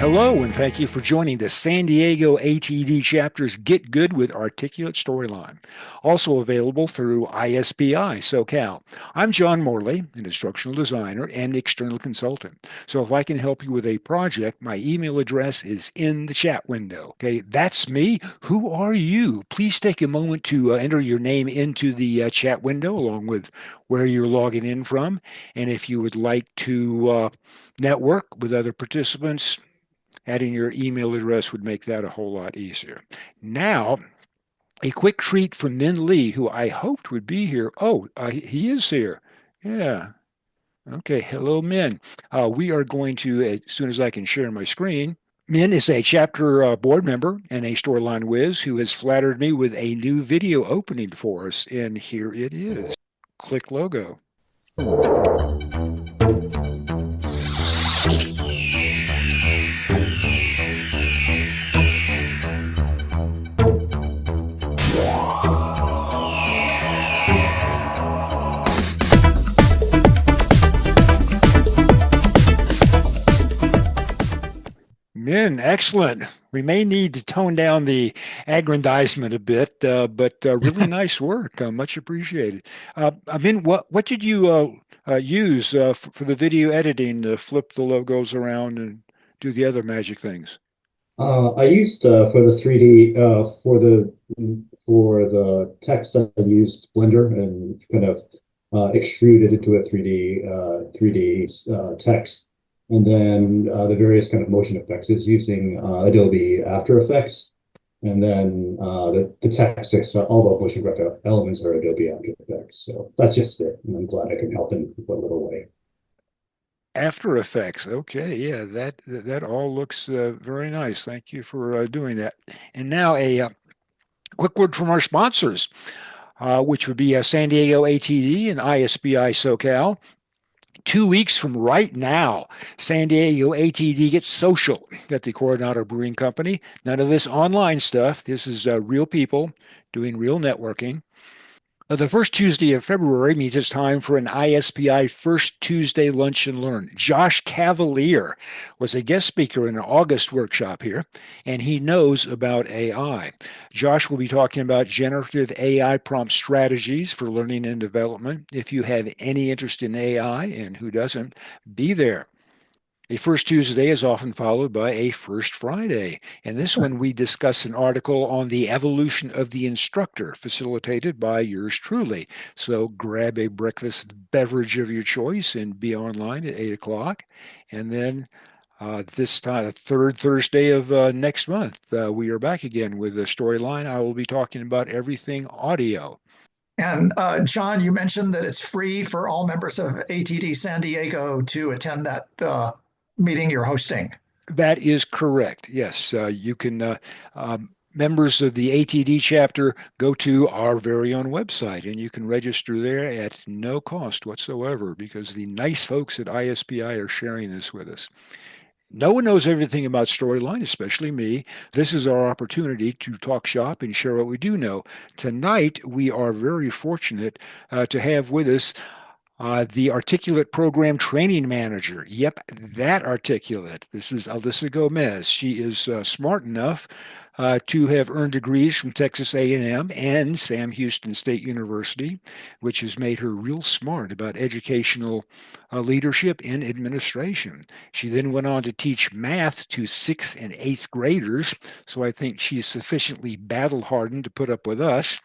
Hello, and thank you for joining the San Diego ATD chapter's Get Good with Articulate Storyline, also available through ISPI SoCal. I'm John Morley, an instructional designer and external consultant. So if I can help you with a project, my email address is in the chat window. Okay, that's me. Who are you? Please take a moment to enter your name into the chat window along with where you're logging in from. And if you would like to network with other participants, adding your email address would make that a whole lot easier. Now, a quick treat from Min Lee, who I hoped would be here. Oh, he is here. Yeah. Okay. Hello, Min. We are going to, as soon as I can share my screen, Min is a chapter board member and a Storyline whiz who has flattered me with a new video opening for us. And here it is. Click logo. Min, excellent. We may need to tone down the aggrandizement a bit, but really nice work. Much appreciated. Min, what did you use for the video editing to flip the logos around and do the other magic things? I used for the 3D for the text I used Blender and kind of extruded into a 3D text, and then the various kind of motion effects is using Adobe After Effects, and then the text is all the motion graphic elements are Adobe After Effects. So that's just it, and I'm glad I can help in a little way. After Effects. Okay, yeah, that all looks very nice. Thank you for doing that. And now a quick word from our sponsors, which would be San Diego ATD and ISBI SoCal. 2 weeks from right now, San Diego ATD gets social at the Coronado Brewing Company. None of this online stuff. This is real people doing real networking. The first Tuesday of February means it's time for an ISPI First Tuesday Lunch and Learn. Josh Cavalier was a guest speaker in an August workshop here, and he knows about AI. Josh will be talking about generative AI prompt strategies for learning and development. If you have any interest in AI, and who doesn't, be there. A First Tuesday is often followed by a First Friday. And this one, we discuss an article on the evolution of the instructor, facilitated by yours truly. So grab a breakfast beverage of your choice and be online at 8 o'clock. And then this time, third Thursday of next month, we are back again with a storyline. I will be talking about everything audio. And John, you mentioned that it's free for all members of ATD San Diego to attend that meeting you're hosting. That is correct. Yes, you can. Members of the ATD chapter go to our very own website and you can register there at no cost whatsoever because the nice folks at ISPI are sharing this with us. No one knows everything about Storyline, especially me. This is our opportunity to talk shop and share what we do know. Tonight, we are very fortunate to have with us the Articulate Program Training Manager. Yep, that Articulate. This is Alyssa Gomez. She is smart enough to have earned degrees from Texas A&M and Sam Houston State University, which has made her real smart about educational leadership and administration. She then went on to teach math to sixth and eighth graders, so I think she's sufficiently battle hardened to put up with us.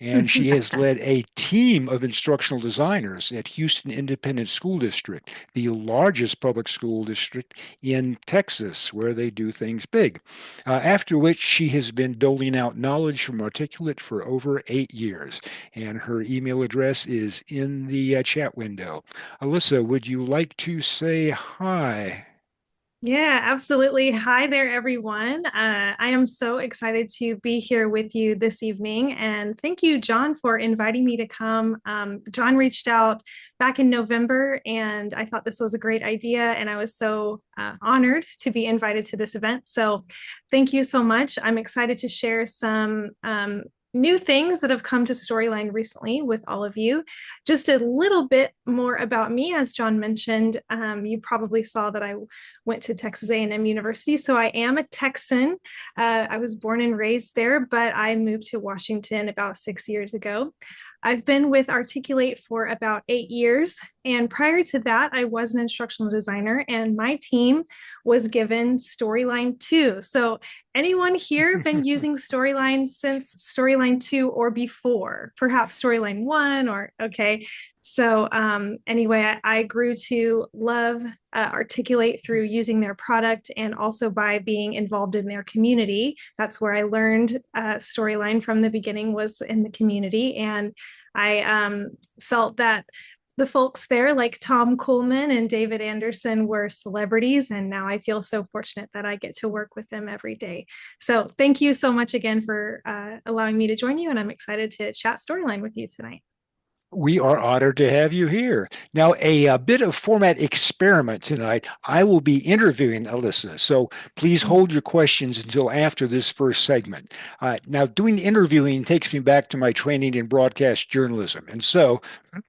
And she has led a team of instructional designers at Houston Independent School District, the largest public school district in Texas, where they do things big. After which she has been doling out knowledge from Articulate for over 8 years. And her email address is in the chat window. Alyssa, would you like to say hi? Yeah, absolutely. Hi there, everyone. I am so excited to be here with you this evening. And thank you, John, for inviting me to come. John reached out back in November, and I thought this was a great idea. And I was so honored to be invited to this event. So thank you so much. I'm excited to share some new things that have come to Storyline recently with all of you. Just a little bit more about me, as John mentioned. You probably saw that I went to Texas A&M University, so I am a Texan. I was born and raised there, but I moved to Washington about 6 years ago. I've been with Articulate for about 8 years. And prior to that, I was an instructional designer, and my team was given Storyline 2. So, anyone here been using Storyline since Storyline 2 or before? Perhaps Storyline 1 or okay. So, anyway, I grew to love Articulate through using their product and also by being involved in their community. That's where I learned Storyline from the beginning, was in the community. And I felt that the folks there, like Tom Coleman and David Anderson, were celebrities. And now I feel so fortunate that I get to work with them every day. So thank you so much again for allowing me to join you. And I'm excited to chat Storyline with you tonight. We are honored to have you here. Now, a bit of format experiment tonight. I will be interviewing Alyssa, so please hold your questions until after this first segment. Now, doing interviewing takes me back to my training in broadcast journalism. And so,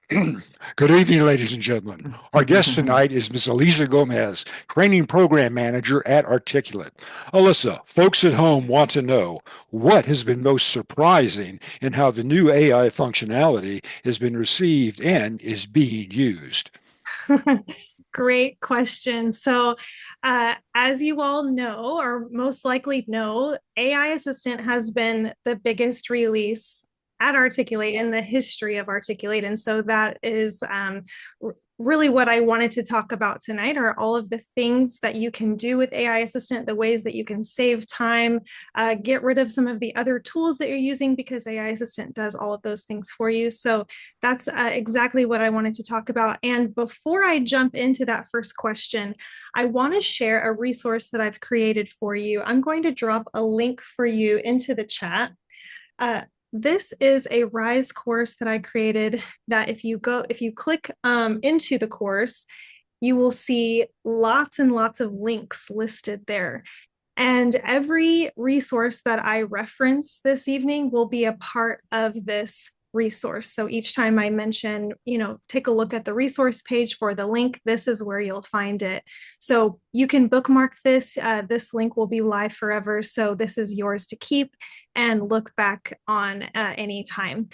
good evening, ladies and gentlemen. Our guest tonight is Ms. Alyssa Gomez, Training Program Manager at Articulate. Alyssa, folks at home want to know what has been most surprising in how the new AI functionality has been received and is being used. Great question. So, as you all know, or most likely know, AI Assistant has been the biggest release at Articulate in the history of Articulate. And so that is really what I wanted to talk about tonight, are all of the things that you can do with AI Assistant, the ways that you can save time, get rid of some of the other tools that you're using, because AI Assistant does all of those things for you. So that's exactly what I wanted to talk about. And before I jump into that first question, I want to share a resource that I've created for you. I'm going to drop a link for you into the chat. This is a Rise course that I created that if you click into the course, you will see lots and lots of links listed there. And every resource that I reference this evening will be a part of this resource. So each time I mention, take a look at the resource page for the link, this is where you'll find it. So you can bookmark this. This link will be live forever. So this is yours to keep and look back on anytime.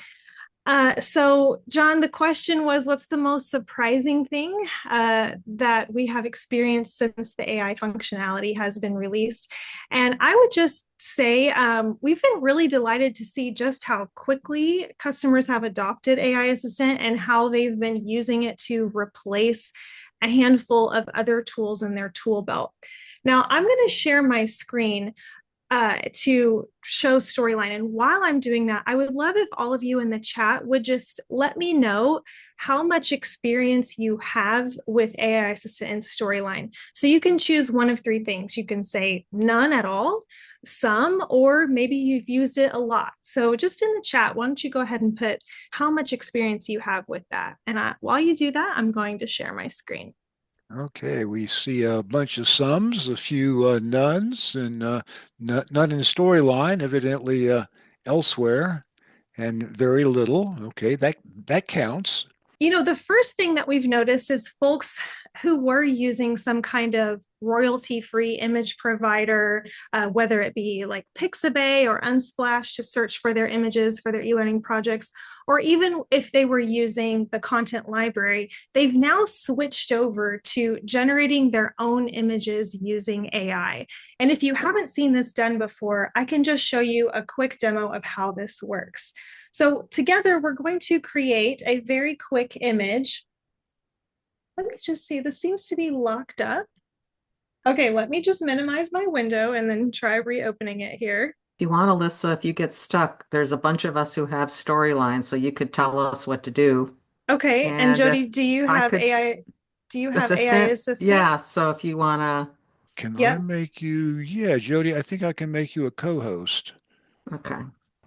So, John, the question was, what's the most surprising thing that we have experienced since the AI functionality has been released? And I would just say we've been really delighted to see just how quickly customers have adopted AI Assistant and how they've been using it to replace a handful of other tools in their tool belt. Now, I'm going to share my screen to show Storyline. And while I'm doing that, I would love if all of you in the chat would just let me know how much experience you have with AI Assistant and Storyline. So you can choose one of three things. You can say none at all, some, or maybe you've used it a lot. So just in the chat, why don't you go ahead and put how much experience you have with that? And while you do that, I'm going to share my screen. Okay, we see a bunch of sums, a few nones, and none in Storyline, evidently elsewhere, and very little. Okay, that counts. The first thing that we've noticed is folks who were using some kind of royalty-free image provider, whether it be like Pixabay or Unsplash to search for their images for their e-learning projects, or even if they were using the content library, they've now switched over to generating their own images using AI. And if you haven't seen this done before, I can just show you a quick demo of how this works. So together, we're going to create a very quick image. Let me just see, this seems to be locked up. Okay, let me just minimize my window and then try reopening it here. If you want, Alyssa, if you get stuck, there's a bunch of us who have Storylines, so you could tell us what to do. Okay, and Jody, do you have AI? Do you have AI assistant? Yeah, so if you want to. Can I make you, yeah, Jody, I think I can make you a co-host. Okay.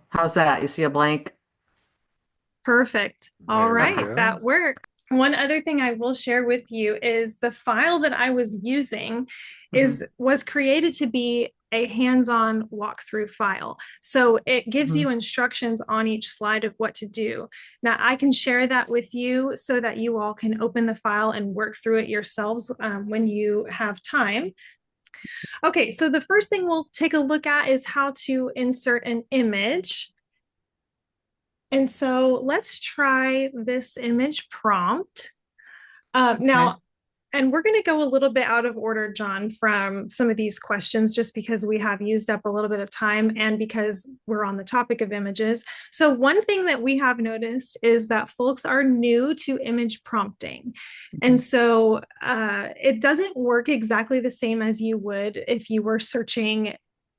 How's that? You see a blank? Perfect. All right, that worked. One other thing I will share with you is the file that I was using was created to be a hands-on walkthrough file. So it gives Mhm. you instructions on each slide of what to do. Now I can share that with you so that you all can open the file and work through it yourselves when you have time. Okay, so the first thing we'll take a look at is how to insert an image. And so let's try this image prompt. Now, and we're going to go a little bit out of order, John, from some of these questions, just because we have used up a little bit of time and because we're on the topic of images. So one thing that we have noticed is that folks are new to image prompting. And so it doesn't work exactly the same as you would if you were searching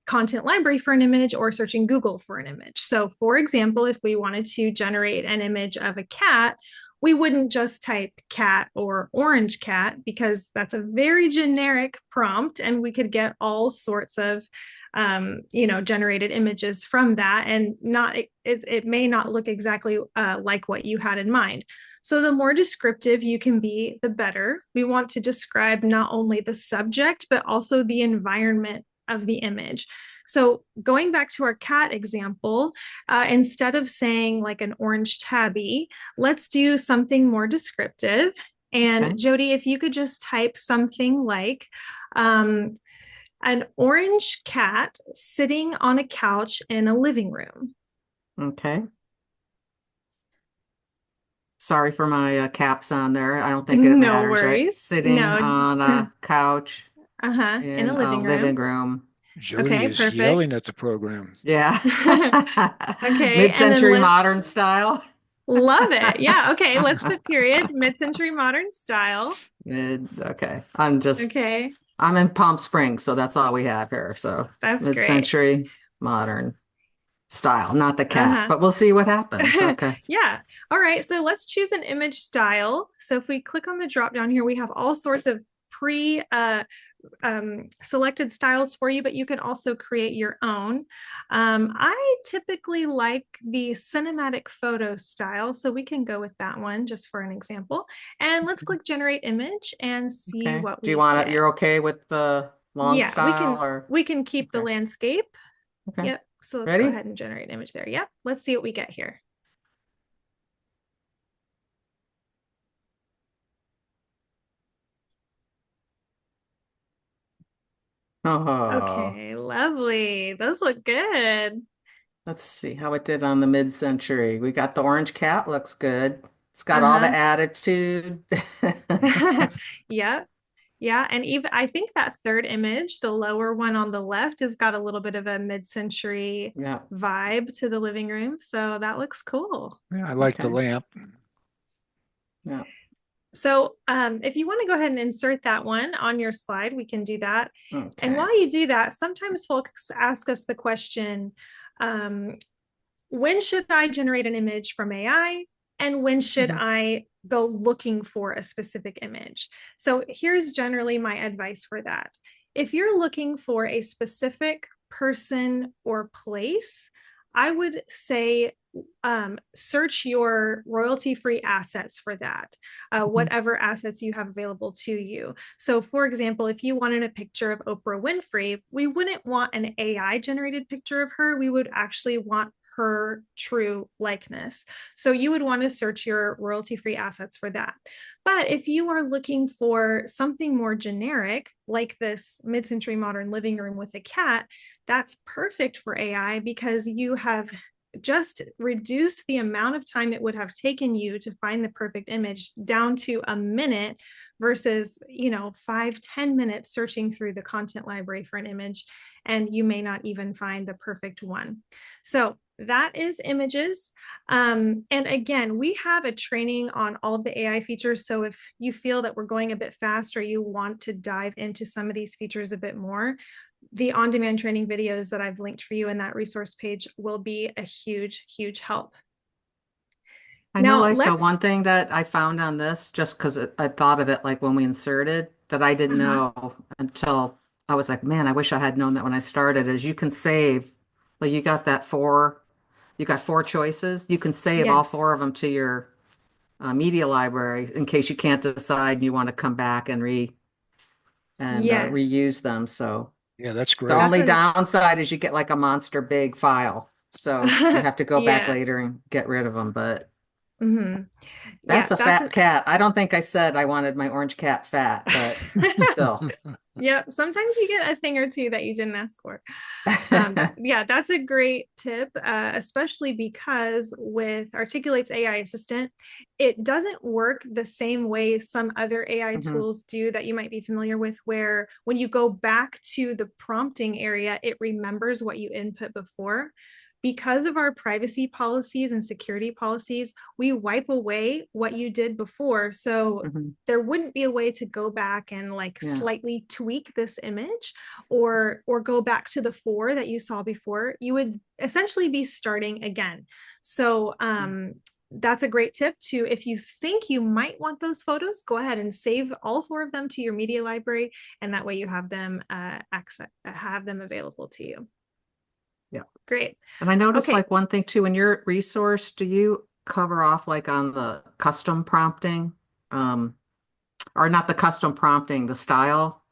content library for an image or searching Google for an image. So for example, if we wanted to generate an image of a cat, we wouldn't just type cat or orange cat because that's a very generic prompt and we could get all sorts of generated images from that, and it may not look exactly like what you had in mind. So the more descriptive you can be, the better. We want to describe not only the subject but also the environment of the image. So going back to our cat example, instead of saying like an orange tabby, let's do something more descriptive. And Jody, if you could just type something like an orange cat sitting on a couch in a living room. Okay. Sorry for my caps on there. I don't think it No matters, right? worries. Sitting No. on a couch In a in a living living room. room. Jody Okay, is perfect. yelling at the program. Yeah. Okay, and then Mid-century modern style. love it. Yeah, okay, let's put period, mid-century modern style. Okay. Okay, I'm in Palm Springs, so that's all we have here. So that's great. mid-century modern style, not the cat, Uh-huh. but we'll see what happens. Okay. Yeah. All right. So let's choose an image style. So if we click on the drop down here, we have all sorts of pre selected styles for you, but you can also create your own. I typically like the cinematic photo style, so we can go with that one just for an example. And let's click generate image and see Okay. what Do you we want it? get. You're okay with the long Yeah, style or? we can keep the Okay. landscape. Okay. Yep. So let's go Ready? ahead and generate an image there. Yep. Let's see what we get here. Oh, Okay, lovely. Those look good. let's see how it did on the mid-century. We got the orange cat, looks good. It's got all the Uh-huh. attitude. Yep. Yeah, and even I think that third image, the lower one on the left, has got a little bit of a mid-century Yeah. vibe to the living room. So that looks cool. Yeah, I like the Okay. lamp. Yeah. So if you want to go ahead and insert that one on your slide, we can do that. And Okay. while you do that, sometimes folks ask us the question, um, when should I generate an image from AI? And when should Mhm. I go looking for a specific image? So here's generally my advice for that. If you're looking for a specific person or place, I would say search your royalty-free assets for that, Mhm. whatever assets you have available to you. So for example, if you wanted a picture of Oprah Winfrey, we wouldn't want an AI generated picture of her. We would actually want her true likeness. So you would want to search your royalty-free assets for that. But if you are looking for something more generic, like this mid-century modern living room with a cat, that's perfect for AI because you have just reduced the amount of time it would have taken you to find the perfect image down to a minute versus 5-10 minutes searching through the content library for an image, and you may not even find the perfect one. So that is images. And again, we have a training on all of the AI features. So if you feel that we're going a bit fast or you want to dive into some of these features a bit more, the on-demand training videos that I've linked for you in that resource page will be a huge, huge help. I know Now like the let's, one thing that I found on this, just because I thought of it like when we inserted that I didn't uh-huh, know until I was like, man, I wish I had known that when I started, is you can save, like you got four choices. You can save all yes, four of them to your media library in case you can't decide and you want to come back and yes. reuse them. So Yeah, that's The great. That's only an downside is you get like a monster big file. So you have to go back yeah. later and get rid of them. But Hmm. Yeah, that's a that's an fat cat. I don't think I said I wanted my orange cat fat, but still. yeah, sometimes you get a thing or two that you didn't ask for. Yeah, that's a great tip, especially because with Articulate's AI assistant, it doesn't work the same way some other AI Mhm. tools do that you might be familiar with, where when you go back to the prompting area, it remembers what you input before. Because of our privacy policies and security policies, we wipe away what you did before. So Mhm. there wouldn't be a way to go back and like Yeah. slightly tweak this image or go back to the 4 that you saw before. You would essentially be starting again. So that's a great tip to, if you think you might want those photos, go ahead and save all 4 of them to your media library, and that way you have them have them available to you. Yeah. Great. And I noticed Okay. like one thing too, in your resource, do you cover off like on the custom prompting? Um, or not the custom prompting, the style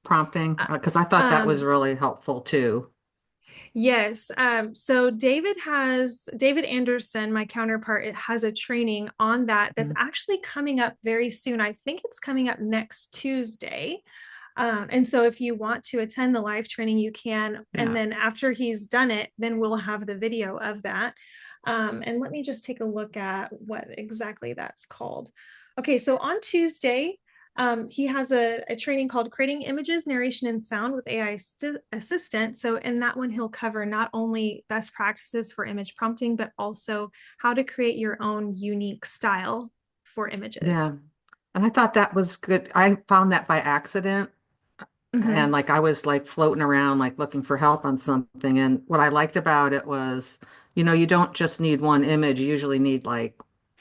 prompting? Uh, Because I thought that was Um, really helpful too. Yes. So David Anderson, my counterpart, it has a training on that that's Mhm. actually coming up very soon. I think it's coming up next Tuesday. And so if you want to attend the live training, you can. And Yeah. then after he's done it, then we'll have the video of that. And let me just take a look at what exactly that's called. Okay, so on Tuesday, he has a training called Creating Images, Narration, and Sound with AI Assistant. So in that one, he'll cover not only best practices for image prompting, but also how to create your own unique style for images. Yeah. And I thought that was good. I found that by accident. And Mhm. like I was like floating around, like looking for help on something. And what I liked about it was, you don't just need one image. You usually need like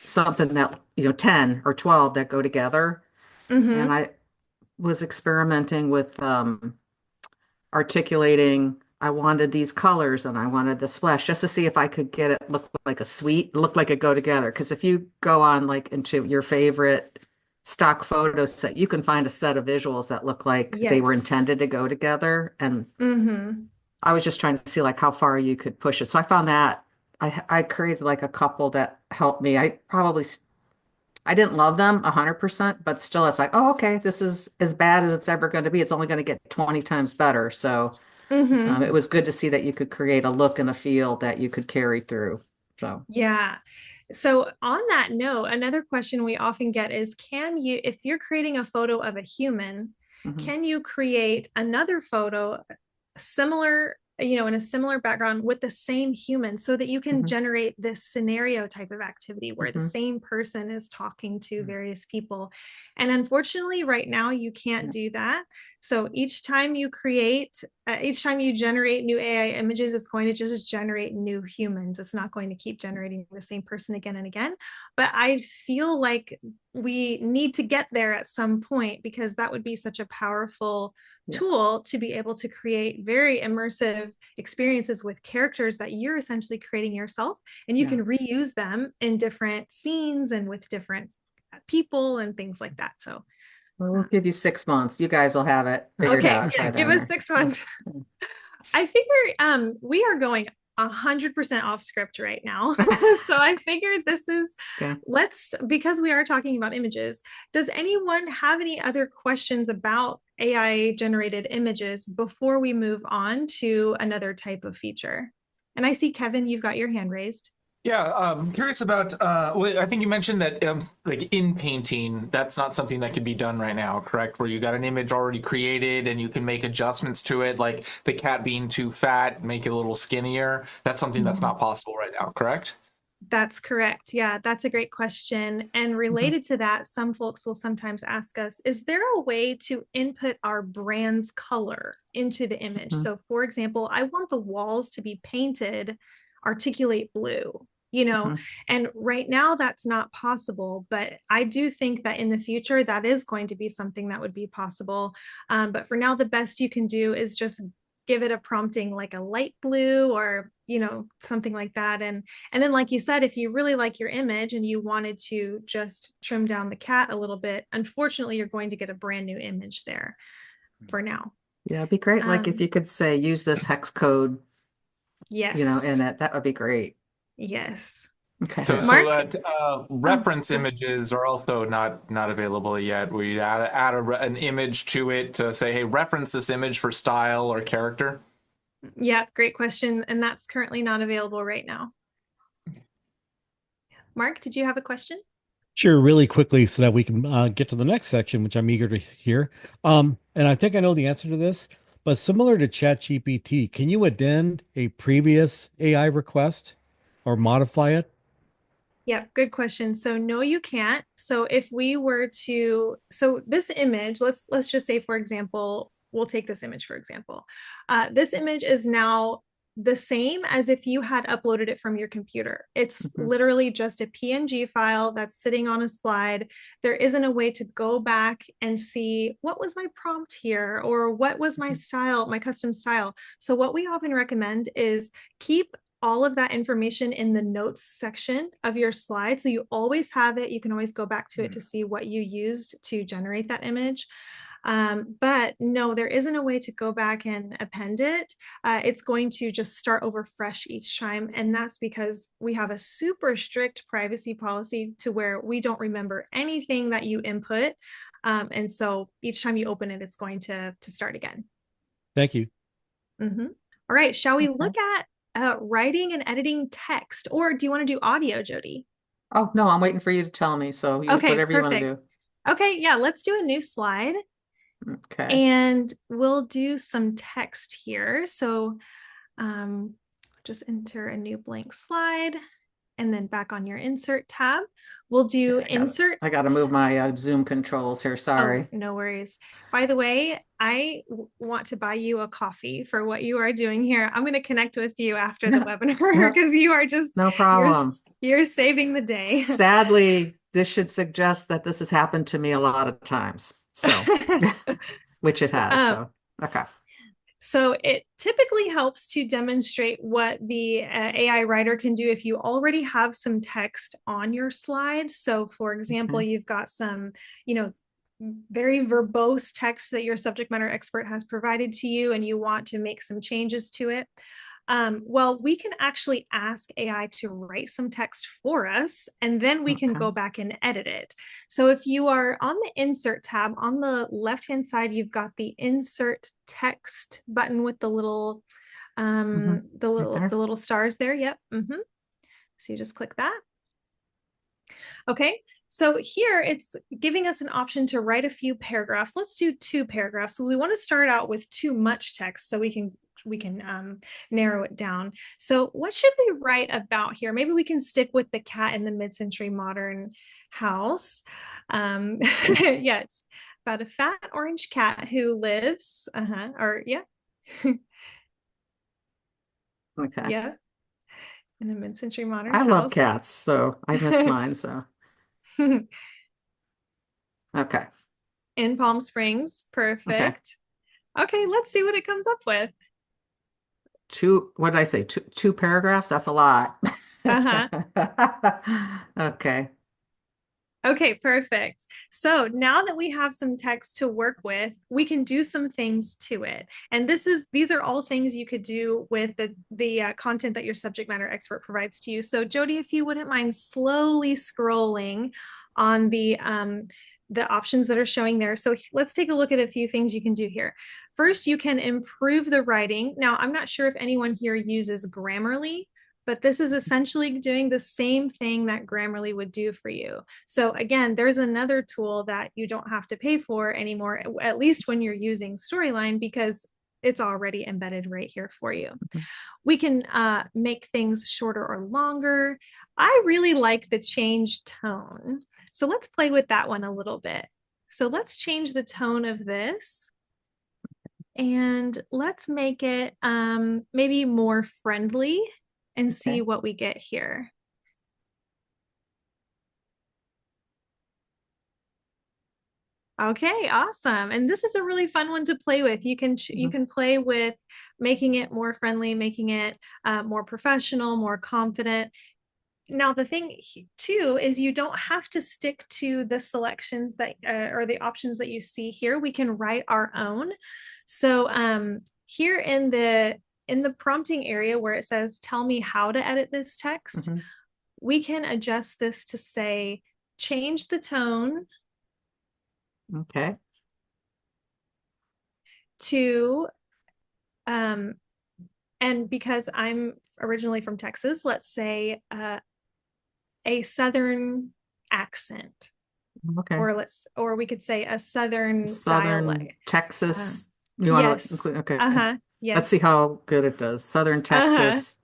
something that, 10 or 12 that go together. And Mhm. I was experimenting with articulating. I wanted these colors and I wanted this flesh just to see if I could get it look like a suite, look like it go together. Because if you go on like into your favorite stock photo set, you can find a set of visuals that look like they were Yes. intended to go together. And Mhm. I was just trying to see like how far you could push it. So I found that I created like a couple that helped me. I didn't love them 100%, but still it's like, oh, okay, this is as bad as it's ever going to be. It's only going to get 20 times better. So Mhm. it was good to see that you could create a look and a feel that you could carry through. So, Yeah. So on that note, another question we often get is, if you're creating a photo of a human, mhm, can you create another photo similar, in a similar background with the same human, so that you can mhm, generate this scenario type of activity where the mhm, same person is talking to Mm. various people? And unfortunately, right now, you can't yeah, do that. So each time you generate new AI images, it's going to just generate new humans. It's not going to keep generating the same person again and again. But I feel like we need to get there at some point, because that would be such a powerful yeah, tool to be able to create very immersive experiences with characters that you're essentially creating yourself, and you yeah. can reuse them in different scenes and with different people and things like that. So Well, we'll uh, give you 6 months. You guys will have it figured okay, out yeah, by give then us there. 6 months. I figure we are going 100% off script right now. So I figured this is, Okay. because we are talking about images, does anyone have any other questions about AI generated images before we move on to another type of feature? And I see, Kevin, you've got your hand raised. Yeah, curious about. Well, I think you mentioned that, like in painting, that's not something that could be done right now, correct? Where you got an image already created and you can make adjustments to it, like the cat being too fat, make it a little skinnier. That's something that's not possible right now, correct? That's correct. Yeah, that's a great question. And Mhm, related to that, some folks will sometimes ask us, is there a way to input our brand's color into the image? mhm, So, for example, I want the walls to be painted articulate blue, mhm. and right now that's not possible. But I do think that in the future, that is going to be something that would be possible. But for now, the best you can do is just give it a prompting like a light blue, or something like that. And then, like you said, if you really like your image and you wanted to just trim down the cat a little bit, unfortunately, you're going to get a brand new image there for now. Yeah, it'd be great. Like if Um, you could say use this hex code, yes. in it, that would be great. Yes. Okay. So Mark? that Oh, reference images are also not available yet. We add an image to it to say, hey, reference this image for style or character. yeah, great question. And that's currently not available right now. Mark, did you have a question? Sure, really quickly so that we can get to the next section, which I'm eager to hear. And I think I know the answer to this, but similar to ChatGPT, can you addend a previous AI request or modify it? Yeah, good question. So no, you can't. So if we were to, so this image, let's just say, for example, we'll take this image, for example. This image is now the same as if you had uploaded it from your computer. It's Mhm. literally just a PNG file that's sitting on a slide. There isn't a way to go back and see what was my prompt here or what was my style, my custom style. So what we often recommend is keep all of that information in the notes section of your slide. So you always have it. You can always go back to it to see what you used to generate that image. But no, there isn't a way to go back and append it. It's going to just start over fresh each time. And that's because we have a super strict privacy policy to where we don't remember anything that you input. And so each time you open it, it's going to start again. Thank you. Mm-hmm. All right, shall we Okay. look at writing and editing text, or do you want to do audio, Jody? Oh, no, I'm waiting for you to tell me. So Okay, whatever you want perfect. to Okay, yeah, let's do a new slide do. Okay. and we'll do some text here. So just enter a new blank slide and then back on your insert tab. We'll do insert. I gotta move my Zoom controls here. Oh, Sorry. no worries. By the way, I want to buy you a coffee for what you are doing here. I'm going to connect with you after the webinar because you are just No problem. you're saving the day. Sadly, this should suggest that this has happened to me a lot of times. So, which it has. So, okay. So it typically helps to demonstrate what the AI writer can do if you already have some text on your slide. So for example, Okay. you've got some, very verbose text that your subject matter expert has provided to you and you want to make some changes to it. Well, we can actually ask AI to write some text for us, and then we can Okay. go back and edit it. So if you are on the Insert tab, on the left-hand side, you've got the Insert Text button with the little Right the little stars there. Yep. So you just click that. Okay, so here it's giving us an option to write a few paragraphs. Let's do 2 paragraphs. So we want to start out with too much text so we can narrow it down. So what should we write about here? Maybe we can stick with the cat in the mid-century modern house. Yeah, it's about a fat orange cat who lives, or yeah. Okay. Yeah, in a mid-century modern I love house. cats, so I miss mine. So, okay. In Palm Springs, Okay. perfect. Okay, let's see what it comes up with. What did I say? Two paragraphs? That's a lot. Uh-huh. Okay. Okay, perfect. So now that we have some text to work with, we can do some things to it. And these are all things you could do with the content that your subject matter expert provides to you. So Jody, if you wouldn't mind slowly scrolling on the options that are showing there. So let's take a look at a few things you can do here. First, you can improve the writing. Now, I'm not sure if anyone here uses Grammarly, but this is essentially doing the same thing that Grammarly would do for you. So again, there's another tool that you don't have to pay for anymore, at least when you're using Storyline, because it's already embedded right here for you. We can make things shorter or longer. I really like the change tone. So let's play with that one a little bit. So let's change the tone of this. And let's make it maybe more friendly and see what we get here. Okay, awesome. And this is a really fun one to play with. You can play with making it more friendly, making it more professional, more confident. now the thing too is you don't have to stick to the selections that or the options that you see here. We can write our own. So here in the prompting area where it says tell me how to edit this text, we can adjust this to say change the tone Okay. to and because I'm originally from Texas, let's say a Southern accent, Okay. or we could say a Southern dialect. Texas. You want Yes. to include? Okay. Yes. Let's see how good it does. Southern Texas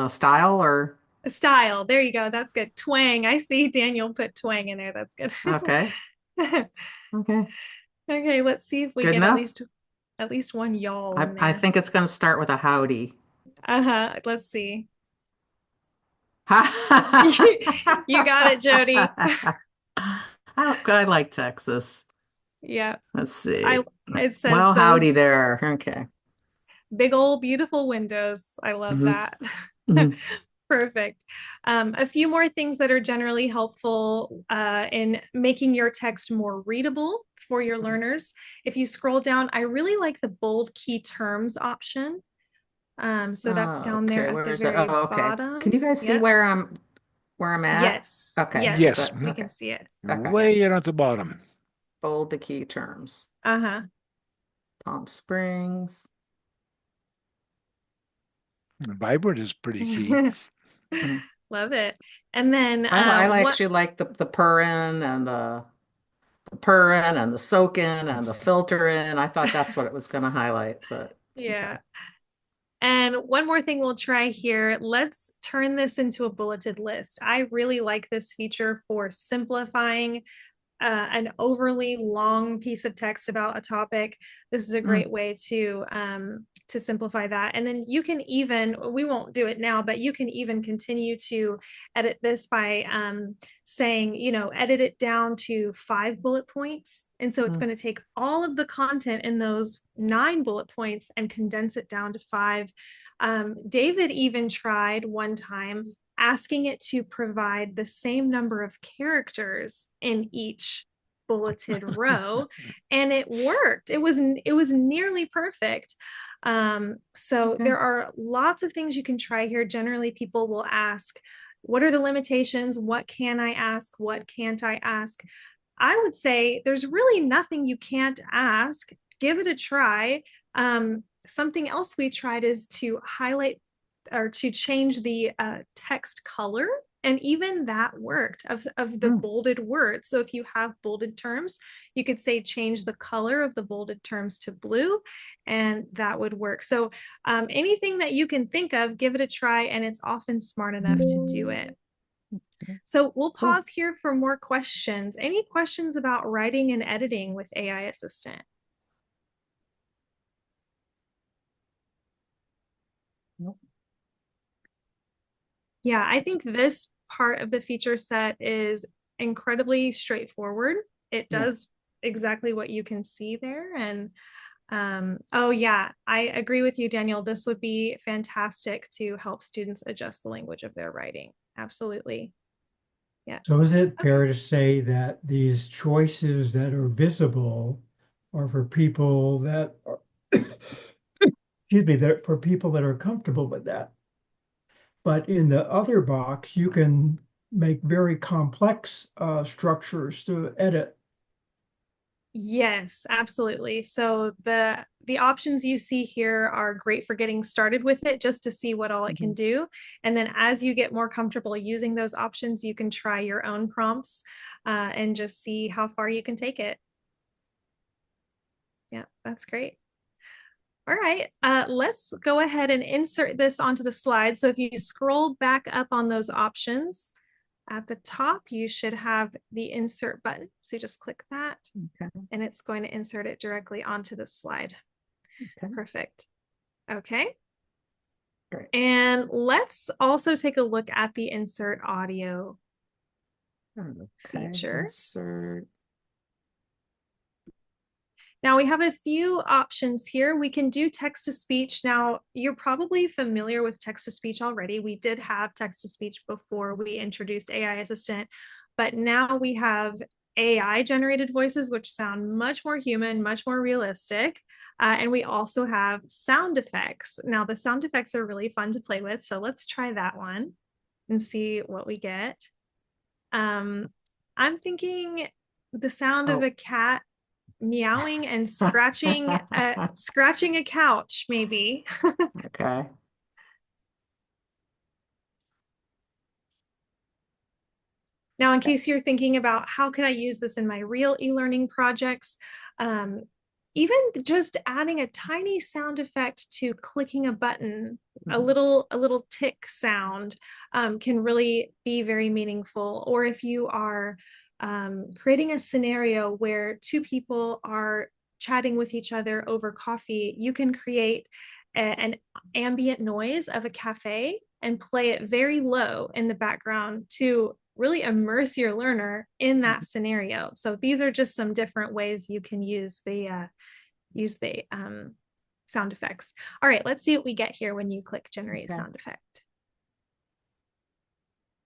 style or style. There you go. That's good. Twang. I see Daniel put twang in there. That's good. okay. Okay. Okay. Let's see if we Good get enough? at least one y'all in I there. think it's going to start with a howdy. Let's see. You You got it, Jody. I like Texas. Yeah. Let's see. It says well, howdy those there. Okay. big old beautiful windows. I love that. Perfect. A few more things that are generally helpful in making your text more readable for your learners. If you scroll down, I really like the bold key terms option. So that's down there at the very bottom. Can you guys see where I'm at? Yes. Okay. Yes. We can see it. Okay. Way in at the bottom. Bold the key terms. Palm Springs. Vibrant is pretty key. Love it. And then I actually like the purring and the purring and the soaking and the filtering. I thought that's what it was going to highlight, but yeah. Okay. And one more thing we'll try here. Let's turn this into a bulleted list. I really like this feature for simplifying an overly long piece of text about a topic. This is a great way to simplify that. And then you can even, we won't do it now, but you can even continue to edit this by saying, edit it down to 5 bullet points. And so it's going to take all of the content in those 9 bullet points and condense it down to 5. David even tried one time asking it to provide the same number of characters in each bulleted row, and it worked. It was nearly perfect. So there are lots of things you can try here. Generally, people will ask, what are the limitations? What can I ask? What can't I ask? I would say there's really nothing you can't ask. Give it a try. Something else we tried is to highlight or to change the text color, and even that worked of the bolded words. So if you have bolded terms, you could say change the color of the bolded terms to blue, and that would work. So anything that you can think of, give it a try, and it's often smart enough to do it. So we'll pause here for more questions. Any questions about writing and editing with AI Assistant? Nope. Yeah, I think this part of the feature set is incredibly straightforward. It does exactly what you can see there. And oh yeah, I agree with you, Daniel. This would be fantastic to help students adjust the language of their writing. Absolutely. Yeah. So is it fair to say that these choices that are visible are for people that are, excuse me, that for people that are comfortable with that? But in the other box, you can make very complex structures to edit. Yes, absolutely. So the options you see here are great for getting started with it, just to see what all it can do. And then as you get more comfortable using those options, you can try your own prompts and just see how far you can take it. Yeah, that's great. All right, let's go ahead and insert this onto the slide. So if you scroll back up on those options, at the top, you should have the insert button. So you just click that and it's going to insert it directly onto the slide. Perfect. Okay. Great. And let's also take a look at the insert audio feature. Insert. Now we have a few options here. We can do text to speech. Now you're probably familiar with text to speech already. We did have text to speech before we introduced AI Assistant, but now we have AI generated voices, which sound much more human, much more realistic. And we also have sound effects. Now the sound effects are really fun to play with. So let's try that one and see what we get. I'm thinking the sound of a cat meowing and scratching a couch, maybe. Okay. Now, in case you're thinking about how can I use this in my real e-learning projects, even just adding a tiny sound effect to clicking a button, a little tick sound, can really be very meaningful. Or if you are creating a scenario where two people are chatting with each other over coffee, you can create an ambient noise of a cafe and play it very low in the background to really immerse your learner in that scenario. So these are just some different ways you can use the sound effects. All right, let's see what we get here when you click generate sound effect.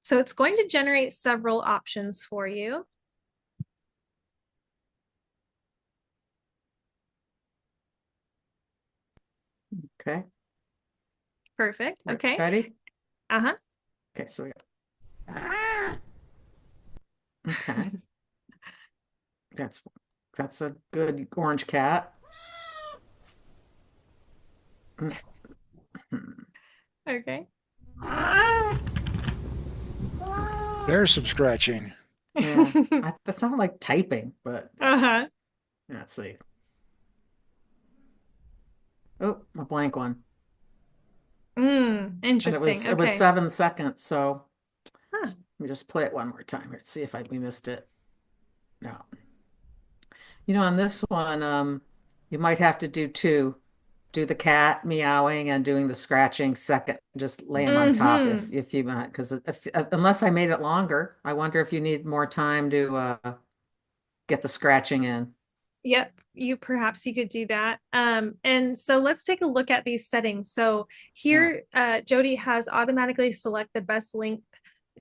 So it's going to generate several options for you. Okay. Perfect. Okay. Ready? Uh-huh. Okay, so we got okay. That's a good orange cat. Okay. There's some scratching. Yeah, that sounded like typing, but let's see. Oh, a blank one. Interesting. And it was 7 seconds, so let me just play it one more time here. See if we missed it. No. You know, on this one, you might have to do two. Do the cat meowing and doing the scratching second. Just lay them on top if you want, because unless I made it longer, I wonder if you need more time to get the scratching in. Yep, perhaps you could do that. And so let's take a look at these settings. So here, Jody has automatically select the best length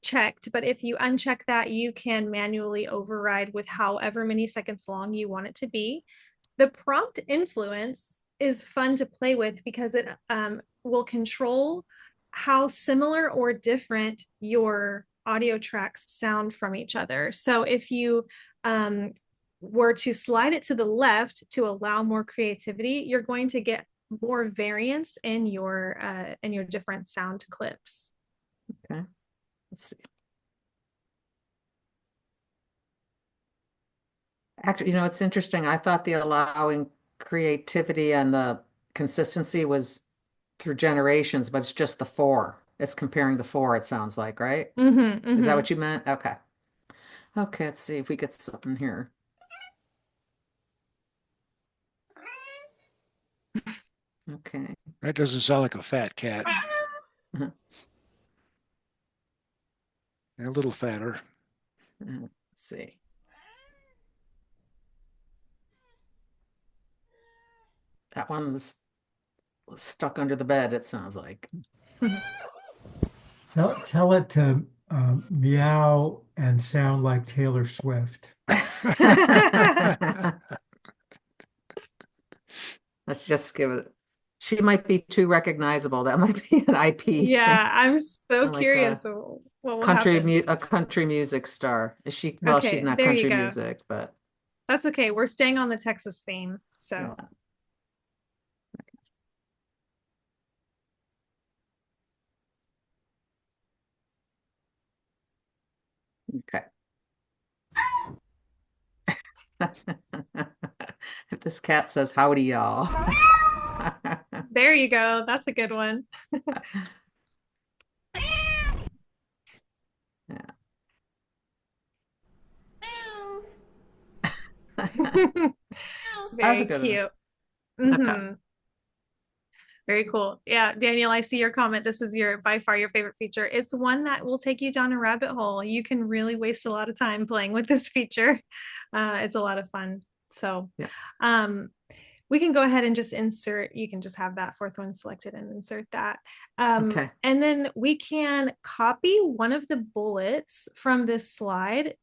checked, but if you uncheck that, you can manually override with however many seconds long you want it to be. The prompt influence is fun to play with because it will control how similar or different your audio tracks sound from each other. So if you were to slide it to the left to allow more creativity, you're going to get more variance in your different sound clips. Okay, let's see. Actually, you know, it's interesting. I thought the allowing creativity and the consistency was through generations, but it's just the four. It's comparing the four, it sounds like, right? Is that what you meant? Okay. Okay, let's see if we get something here. Okay. That doesn't sound like a fat cat. A little fatter. Let's see. That one was stuck under the bed, it sounds like. Tell it to meow and sound like Taylor Swift. Let's just give it. She might be too recognizable. That might be an IP. Yeah, I'm so like curious what will happen. A country music star. Is she? Well, Okay, she's not there you country go. music, but that's okay. We're staying on the Texas theme, so. yeah. Okay. If this cat says howdy, y'all. There you go. That's a good one. Yeah. Very cute. Okay. Very cool. Yeah, Daniel, I see your comment. This is by far your favorite feature. It's one that will take you down a rabbit hole. You can really waste a lot of time playing with this feature. It's a lot of fun. So Yeah. we can go ahead and just insert, you can just have that fourth one selected and insert that. Okay. And then we can copy one of the bullets from this slide,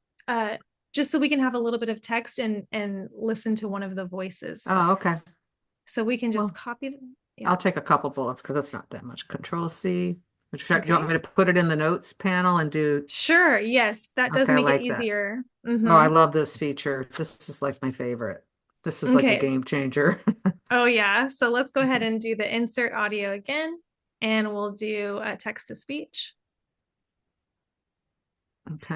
just so we can have a little bit of text and listen to one of the voices. Oh, okay. So we can just Well, copy them. Yeah. I'll take a couple bullets because it's not that much. Control C. Do you want Okay. me to put it in the notes panel and do? Sure. Yes, that does Okay, I make it like that. easier. Oh, I Mhm. love this feature. This is like my favorite. This is like a Okay. game changer. Oh yeah. So let's go ahead and do the insert audio again, and we'll do a text to speech. Okay.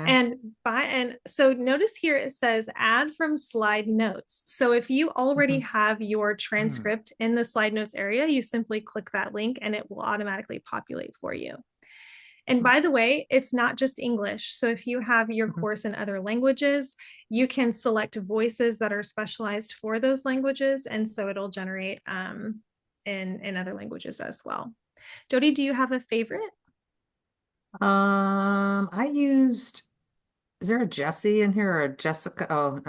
And so notice here it says add from slide notes. So if you already have your transcript in the slide notes area, you simply click that link and it will automatically populate for you. And by the way, it's not just English. So if you have your course in other languages, you can select voices that are specialized for those languages. And so it'll generate in other languages as well. Jody, do you have a favorite? I used, is there a Jessie in here or a Jessica? Oh,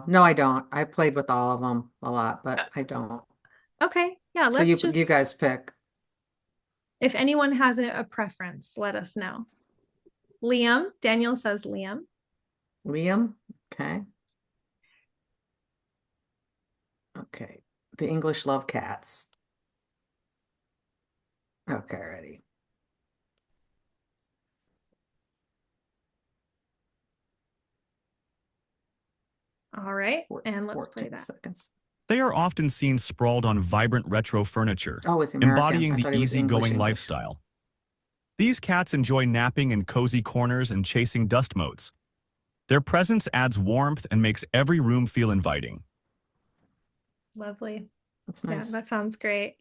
no, I don't. I played with all of them a lot, but I don't. Okay. Yeah, So let's you guys pick. If anyone has a preference, let us know. Liam, Daniel says Liam. Liam, okay. Okay. The English love cats. Okay, ready. All right, and let's play 14 that. seconds. They are often seen sprawled on vibrant retro furniture, Oh, it's American. embodying I the thought he was easygoing English. lifestyle. These cats enjoy napping in cozy corners and chasing dust motes. Their presence adds warmth and makes every room feel inviting. Lovely. That's nice. Yeah, that sounds great.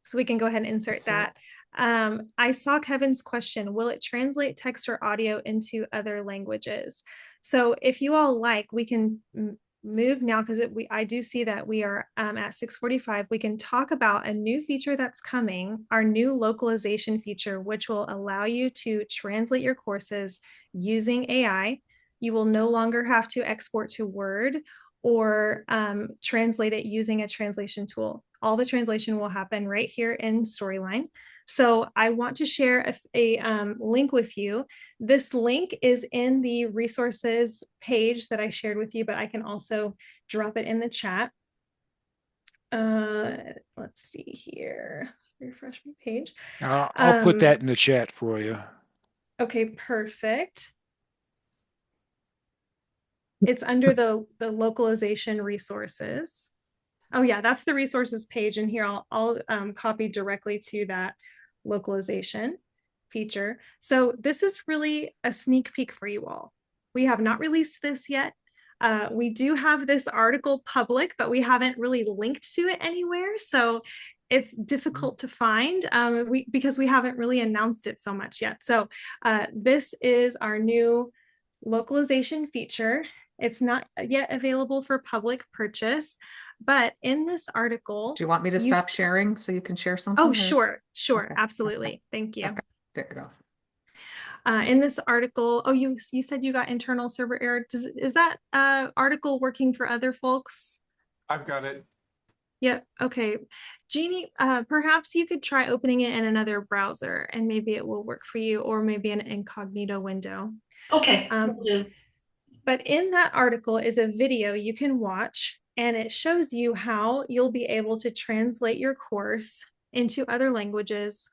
So we can go ahead and insert that. I saw Kevin's question, will it translate text or audio into other languages? So if you all like, we can move now because I do see that we are at 6:45. We can talk about a new feature that's coming, our new localization feature, which will allow you to translate your courses using AI. You will no longer have to export to Word or translate it using a translation tool. All the translation will happen right here in Storyline. So I want to share a link with you. This link is in the resources page that I shared with you, but I can also drop it in the chat. Let's see here. Refresh my page. I'll put that in the chat for you. Okay, perfect. It's under the localization resources. Oh yeah, that's the resources page. And here I'll copy directly to that localization feature. So this is really a sneak peek for you all. We have not released this yet. We do have this article public, but we haven't really linked to it anywhere. So it's difficult to find because we haven't really announced it so much yet. So this is our new localization feature. It's not yet available for public purchase, but in this article, do you want me to stop sharing so you can share something? Oh, sure, Okay. absolutely. Okay. Thank you. Okay. There you go. In this article, oh, you said you got internal server error. Is that article working for other folks? I've got it. Yep. Okay. Jeannie, perhaps you could try opening it in another browser and maybe it will work for you, or maybe an incognito window. Okay. Will do. But in that article is a video you can watch, and it shows you how you'll be able to translate your course into other languages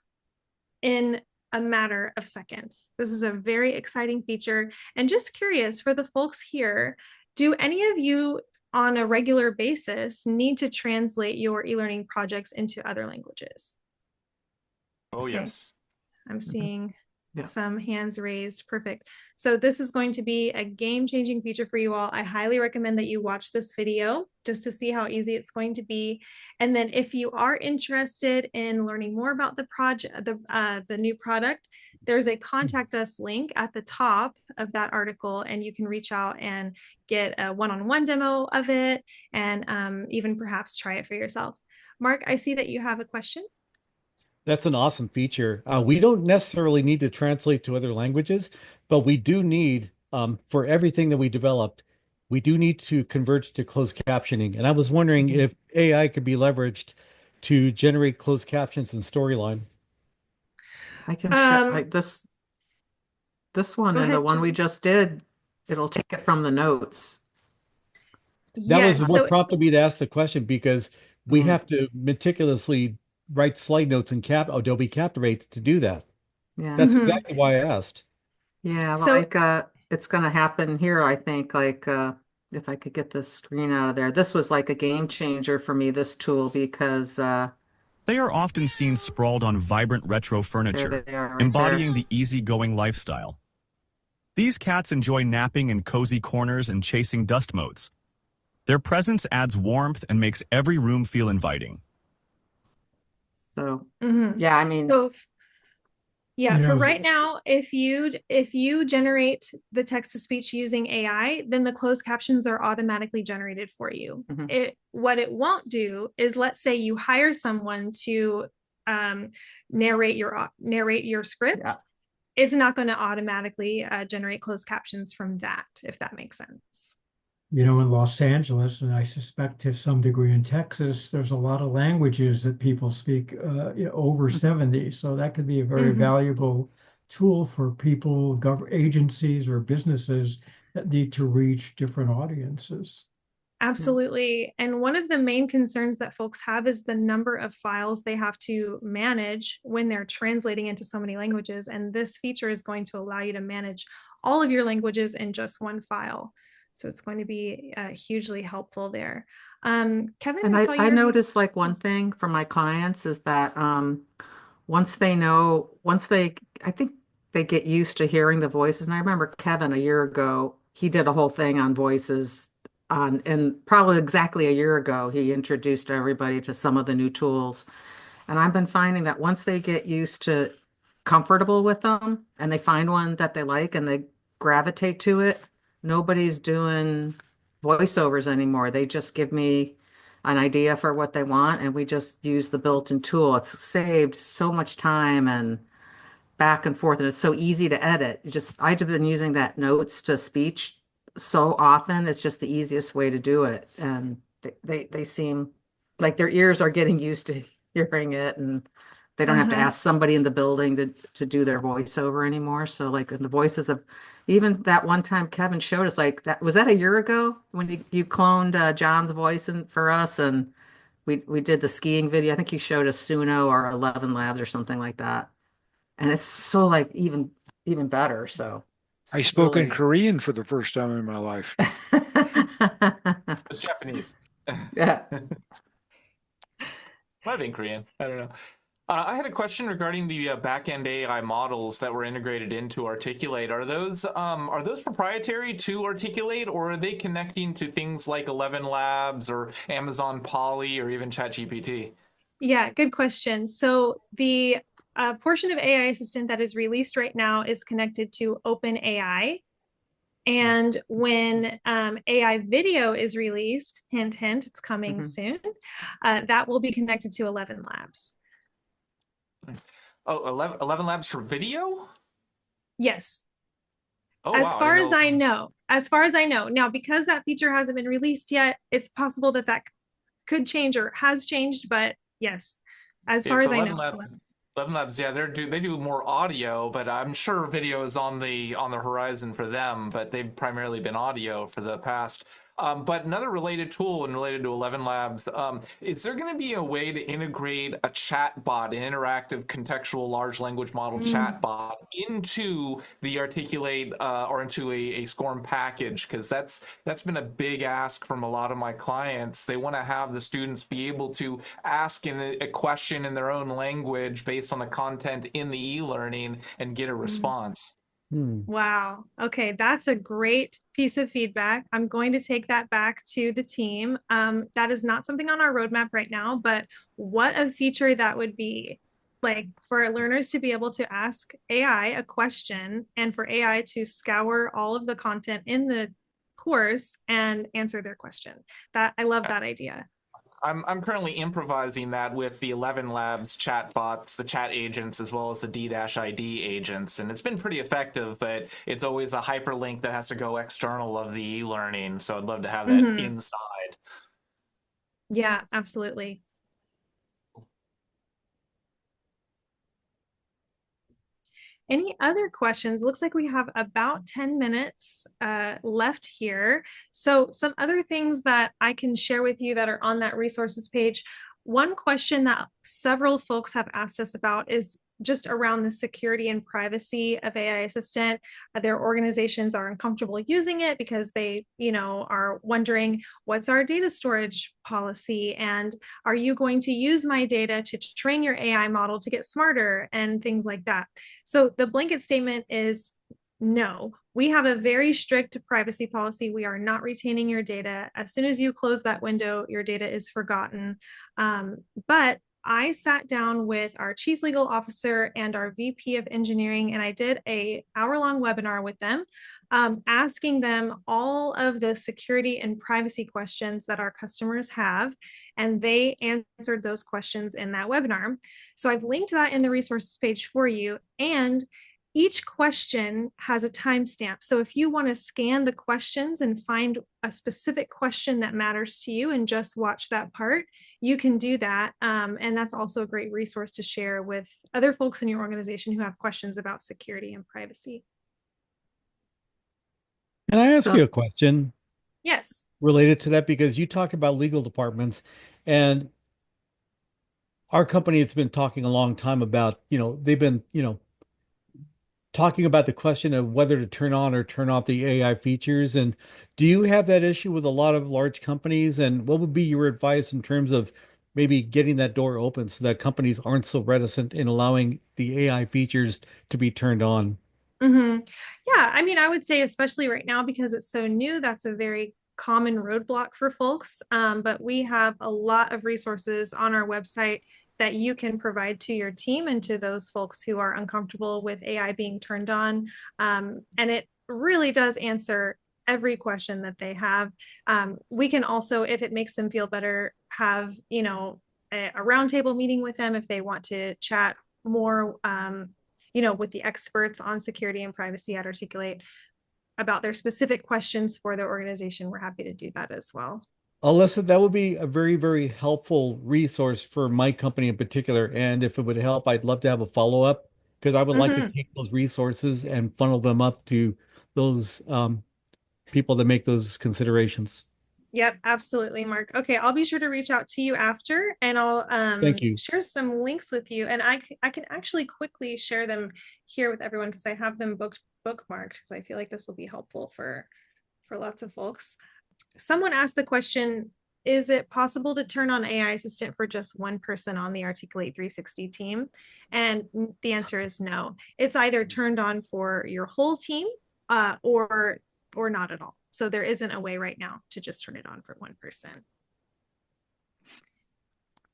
in a matter of seconds. This is a very exciting feature. And just curious, for the folks here, do any of you on a regular basis need to translate your e-learning projects into other languages? Oh, Okay. yes. I'm seeing Yeah. some hands raised. Perfect. So this is going to be a game-changing feature for you all. I highly recommend that you watch this video just to see how easy it's going to be. And then if you are interested in learning more about the project, the new product, there's a contact us link at the top of that article, and you can reach out and get a one-on-one demo of it, and even perhaps try it for yourself. Mark, I see that you have a question. That's an awesome feature. We don't necessarily need to translate to other languages, but we do need, for everything that we developed, we do need to converge to closed captioning. And I was wondering if AI could be leveraged to generate closed captions and storyline. I can show Um, like this one Go and the ahead, one we John. just did, it'll take it from the notes. That was Yes. what So, prompted me to ask the question because we Mm, have to meticulously write slide notes in Adobe Captivate to do that. yeah. That's mhm. exactly why I asked. Yeah, So like it's gonna happen here, I think, like if I could get this screen out of there. This was like a game changer for me, this tool, because They are often seen sprawled on vibrant retro there furniture, they are right there. embodying the easygoing lifestyle. These cats enjoy napping in cozy corners and chasing dust motes. Their presence adds warmth and makes every room feel inviting. So mhm. yeah, I mean, So yeah, You for know, right now, if you generate the text to speech using AI, then the closed captions are automatically generated for you. mhm, What it won't do is, let's say you hire someone to um, narrate your script, yeah. it's not going to automatically generate closed captions from that, if that makes sense. in Los Angeles, and I suspect to some degree in Texas, there's a lot of languages that people speak over Mhm. 70. So that could be a very Mhm. valuable tool for people, government agencies, or businesses that need to reach different audiences. Yeah. Absolutely. And one of the main concerns that folks have is the number of files they have to manage when they're translating into so many languages. And this feature is going to allow you to manage all of your languages in just one file. So it's going to be hugely helpful there. Kevin, And I I, saw I your hand. noticed like one thing from my clients is that once they know, once they, I think they get used to hearing the voices. And I remember Kevin a year ago, he did a whole thing on voices and probably exactly a year ago, he introduced everybody to some of the new tools. And I've been finding that once they get used to comfortable with them and they find one that they like and they gravitate to it, nobody's doing voiceovers anymore. They just give me an idea for what they want and we just use the built-in tool. It's saved so much time and back and forth and it's so easy to edit. I've been using that notes to speech so often. It's just the easiest way to do it. And they seem like their ears are getting used to hearing it and they don't have to Uh-huh. ask somebody in the building to do their voiceover anymore. So like the voices of even that one time Kevin showed us like that was that a year ago when you cloned John's voice for us and we did the skiing video. I think you showed us Suno or 11 Labs or something like that. And it's so like even better. So I it's spoke in really Korean for the first time in my life. It's Japanese. yeah. Might be in Korean. I don't know. I had a question regarding the back-end AI models that were integrated into Articulate. Are those proprietary to Articulate, or are they connecting to things like 11 Labs or Amazon Poly or even ChatGPT? Yeah, good question. So the portion of AI Assistant that is released right now is connected to OpenAI. And when AI video is released, hint, hint, it's coming Mhm. soon, that will be connected to 11 Labs. Oh, 11 Labs for video? Yes, Oh, as wow. I far didn't as know. I know, as far as I know. Now, because that feature hasn't been released yet, it's possible that that could change or has changed, but yes, as Yeah, far it's as I 11 know. Labs. 11 Labs, yeah, they do more audio, but I'm sure video is on the horizon for them. But they've primarily been audio for the past. But another related tool and related to 11 Labs, is there going to be a way to integrate a chat bot, an interactive contextual large language model Mm. chat bot, into the Articulate or into a SCORM package? Because that's been a big ask from a lot of my clients. They want to have the students be able to ask a question in their own language based on the content in the e-learning and get a Mm. response. Hmm. Wow. Okay, that's a great piece of feedback. I'm going to take that back to the team. That is not something on our roadmap right now, but what a feature that would be, like for learners to be able to ask AI a question and for AI to scour all of the content in the course and answer their question. That I love that idea. I'm currently improvising that with the 11 Labs chat bots, the chat agents, as well as the D-ID agents, and it's been pretty effective. But it's always a hyperlink that has to go external of the e-learning, so I'd love to have that inside. Yeah, absolutely. Any other questions? Looks like we have about 10 minutes left here. So some other things that I can share with you that are on that resources page. One question that several folks have asked us about is just around the security and privacy of AI Assistant. Their organizations are uncomfortable using it because they, are wondering, what's our data storage policy? And are you going to use my data to train your AI model to get smarter and things like that? So the blanket statement is no. We have a very strict privacy policy. We are not retaining your data. As soon as you close that window, your data is forgotten. But I sat down with our chief legal officer and our VP of engineering, and I did an hour-long webinar with them, asking them all of the security and privacy questions that our customers have, and they answered those questions in that webinar. So I've linked that in the resources page for you, and each question has a timestamp. So if you want to scan the questions and find a specific question that matters to you and just watch that part, you can do that. And that's also a great resource to share with other folks in your organization who have questions about security and privacy. Can I ask you a question? Yes. Related to that? Because you talked about legal departments, and our company has been talking a long time about, they've been, talking about the question of whether to turn on or turn off the AI features. And do you have that issue with a lot of large companies? And what would be your advice in terms of maybe getting that door open so that companies aren't so reticent in allowing the AI features to be turned on? Yeah, I mean, I would say, especially right now, because it's so new, that's a very common roadblock for folks. But we have a lot of resources on our website that you can provide to your team and to those folks who are uncomfortable with AI being turned on. And it really does answer every question that they have. We can also, if it makes them feel better, have, a roundtable meeting with them if they want to chat more, with the experts on security and privacy at Articulate about their specific questions for their organization. We're happy to do that as well. Alyssa, that would be a very, very helpful resource for my company in particular. And if it would help, I'd love to have a follow-up because I would like to take those resources and funnel them up to those people that make those considerations. Yep, absolutely, Mark. Okay, I'll be sure to reach out to you after, and I'll Thank you. share some links with you. And I can actually quickly share them here with everyone because I have them bookmarked because I feel like this will be helpful for lots of folks. Someone asked the question, is it possible to turn on AI Assistant for just one person on the Articulate 360 team? And the answer is no. It's either turned on for your whole team or not at all. So there isn't a way right now to just turn it on for one person.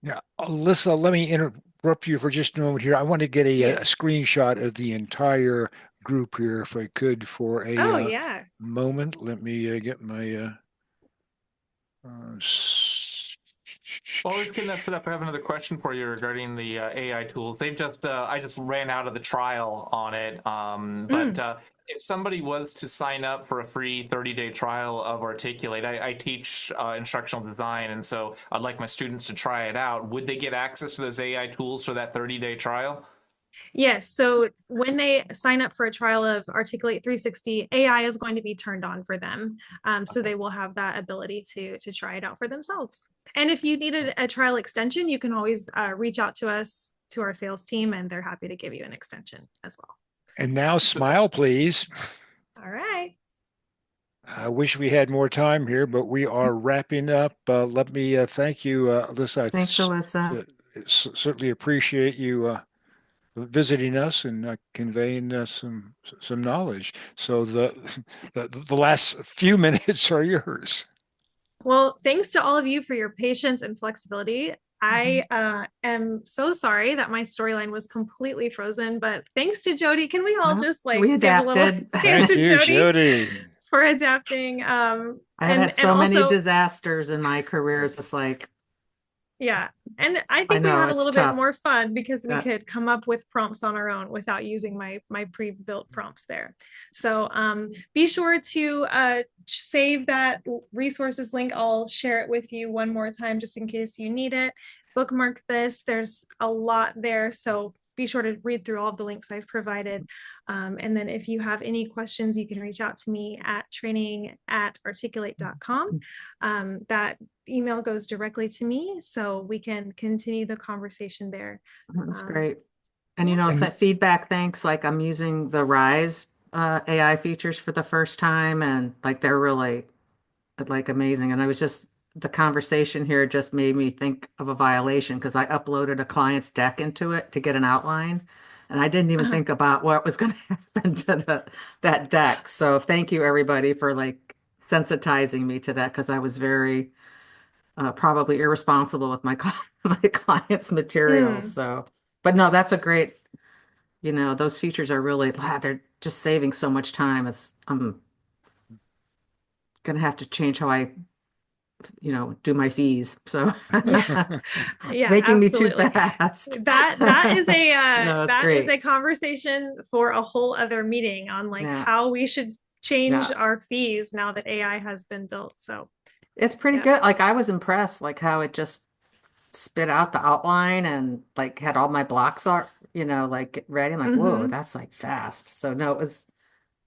Yeah, Alyssa, let me interrupt you for just a moment here. I want to get a screenshot of the entire group here, if I could, for a moment. Let me get my While I was getting that set up, I have another question for you regarding the AI tools. They've just I just ran out of the trial on it, but if somebody was to sign up for a free 30-day trial of Articulate, I teach instructional design, and so I'd like my students to try it out. Would they get access to those AI tools for that 30-day trial? Yes. So when they sign up for a trial of Articulate 360, AI is going to be turned on for them. So they will have that ability to try it out for themselves. And if you needed a trial extension, you can always reach out to us, to our sales team, and they're happy to give you an extension as well. And now smile, please. All right. I wish we had more time here, but we are wrapping up. Let me thank you, Alyssa. Thanks, Alyssa. Certainly appreciate you visiting us and conveying some knowledge. So the last few minutes are yours. Well, thanks to all of you for your patience and flexibility. I am so sorry that my storyline was completely frozen, but thanks to Jody. Can we all just we adapted. Thanks Thank to you, Jody, for adapting. I have had so many disasters in my career. It's just like, Yeah. And I I think we know had a it's little bit tough. more fun because we Yeah. could come up with prompts on our own without using my pre-built prompts there. So be sure to save that resources link. I'll share it with you one more time just in case you need it. Bookmark this. There's a lot there. So be sure to read through all of the links I've provided. And then if you have any questions, you can reach out to me at training@articulate.com. That email goes directly to me, so we can continue the conversation there. That's great. And yeah. feedback, thanks. Like I'm using the Rise AI features for the first time, and like they're really like amazing. And the conversation here just made me think of a violation because I uploaded a client's deck into it to get an outline. And I didn't even think about what was going to happen to that deck. So thank you everybody for like sensitizing me to that because I was very probably irresponsible with my my clients' materials. So, but no, that's a great, those features are really, they're just saving so much time. I'm gonna have to change how I, do my fees. So it's Yeah, making me too absolutely. fast. That is a No, it's that is great. a conversation for a whole other meeting on like Yeah. how we should change Yeah. our fees now that AI has been built. So It's pretty yeah. good. Like I was impressed, like how it just spit out the outline and like had all my blocks are, like ready. I'm like, whoa, that's like fast. So no, it was,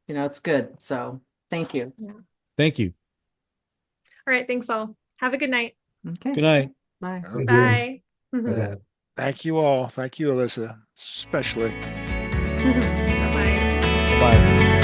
it's good. So thank you. Yeah. Thank you. All right, thanks all. Have a good night. Okay. Good night. Bye. Okay. Bye. Thank you all. Thank you, Alyssa, especially. Bye-bye. Bye.